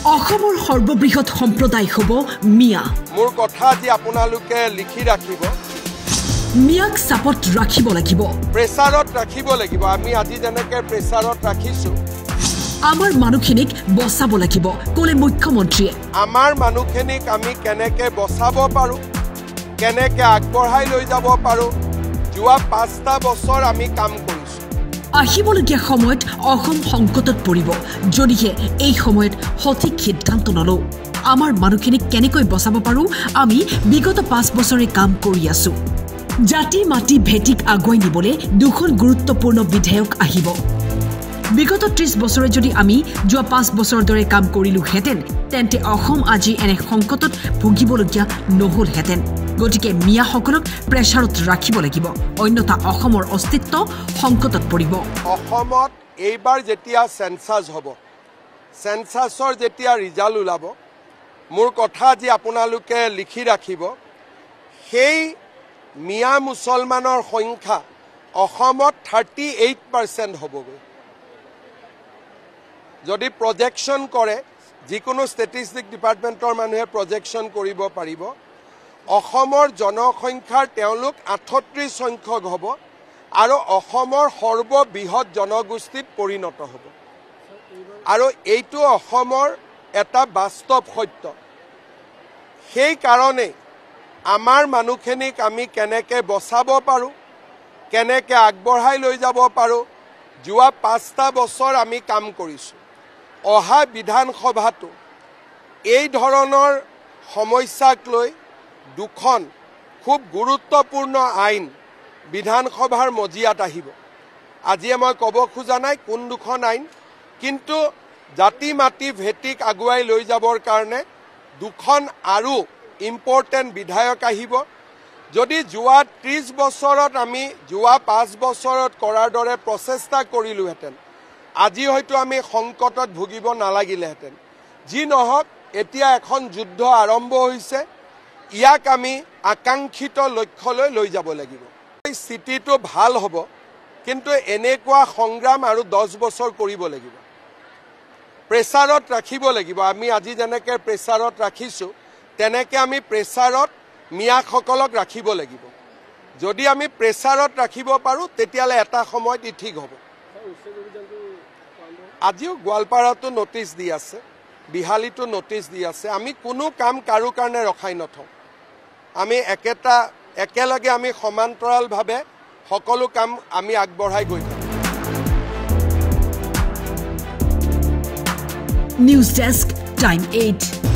অসমৰ সৰ্ববৃহৎ সম্প্ৰদায় হ'ব মিয়া। মোৰ কথা যি আপোনালোকে লিখি ৰাখিব, মিয়াক চাপত ৰাখিব লাগিব, প্ৰেছাৰত ৰাখিব লাগিব। আমি আজি যেনেকে প্ৰেছাৰত ৰাখিছো, আমাৰ মানুহখিনিক বচাব লাগিব ক'লে মুখ্যমন্ত্ৰীয়ে। আমাৰ মানুহখিনিক আমি কেনেকে বচাব পাৰো, কেনেকে আগবঢ়াই লৈ যাব পাৰো, যোৱা 5টা বছৰ আমি কাম কৰিছো। আহিবলগীয়া সময়ত অসম সংকটত পৰিব যদিহে এই সময়ত সঠিক সিদ্ধান্ত নলওঁ। আমাৰ মানুহখিনিক কেনেকৈ বচাব পাৰো আমি বিগত 5 বছৰে কাম কৰি আছো। জাতি মাটি ভেটিক আগুৱাই নিবলৈ 2খন গুৰুত্বপূৰ্ণ বিধেয়ক আহিব। বিগত 30 বছৰে যদি আমি যোৱা 5 বছৰৰ দৰে কাম কৰিলোহেঁতেন তেন্তে অসম আজি এনে সংকটত ভুগিবলগীয়া নহলহেঁতেন। গতিকে মিয়াসকলক প্ৰেছাৰত ৰাখিব লাগিব, অন্যথা অসমৰ অস্তিত্ব সংকটত পৰিব। অসমত এইবাৰ যেতিয়া সেন্সাস হ'ব, সেন্সাসৰ যেতিয়া ৰিজাল্ট ওলাব, মোৰ কথা যি আপোনালোকে লিখি ৰাখিব, সেই মিয়া মুছলমানৰ সংখ্যা অসমত 38% হ'বগৈ। যদি প্ৰজেকশ্যন কৰে, যিকোনো ষ্টেটিষ্টিক ডিপাৰ্টমেণ্টৰ মানুহে প্ৰজেকশ্যন কৰিব পাৰিব, অসমৰ জনসংখ্যাৰ তেওঁলোক 38 সংখ্যক হ'ব আৰু অসমৰ সৰ্ববৃহৎ জনগোষ্ঠীত পৰিণত হ'ব। আৰু এইটো অসমৰ এটা বাস্তৱ সত্য। সেইকাৰণে আমাৰ মানুহখিনিক আমি কেনেকে বচাব পাৰোঁ, কেনেকে আগবঢ়াই লৈ যাব পাৰোঁ, যোৱা 5টা বছৰ আমি কাম কৰিছোঁ। অহা বিধানসভাটো এই ধৰণৰ সমস্যাক লৈ 2খন খুব গুৰুত্বপূৰ্ণ আইন বিধানসভাৰ মজিয়াত আহিব। আজিয়ে মই ক'ব খোজা নাই কোন 2খন আইন, কিন্তু জাতি মাটি ভেটিক আগুৱাই লৈ যাবৰ কাৰণে 2খন আৰু ইম্পৰ্টেণ্ট বিধায়ক আহিব। যদি যোৱা 30 বছৰত আমি যোৱা 5 বছৰত কৰাৰ দৰে প্ৰচেষ্টা কৰিলোহেঁতেন, আজি হয়তো আমি সংকটত ভুগিব নালাগিলেহেঁতেন। যি নহওক, এতিয়া এখন যুদ্ধ আৰম্ভ হৈছে, ইয়াক আমি আকাংক্ষিত লক্ষ্যলৈ লৈ যাব লাগিব। স্থিতিটো ভাল হ'ব, কিন্তু এনেকুৱা সংগ্ৰাম আৰু 10 বছৰ কৰিব লাগিব। প্ৰেছাৰত ৰাখিব লাগিব। আমি আজি যেনেকৈ প্ৰেছাৰত ৰাখিছোঁ, তেনেকৈ আমি প্ৰেছাৰত মিয়াসকলক ৰাখিব লাগিব। যদি আমি প্ৰেছাৰত ৰাখিব পাৰোঁ, তেতিয়াহ'লে এটা সময়ত ই ঠিক হ'ব। আজিও গোৱালপাৰাতো নটিচ দি আছে, বিহালীতো নটিচ দি আছে। আমি কোনো কাম কাৰো কাৰণে ৰখাই নথওঁ। আমি একেলগে আমি সমান্তৰালভাৱে সকলো কাম আমি আগবঢ়াই গৈ থাকোঁ। News desk, time 8।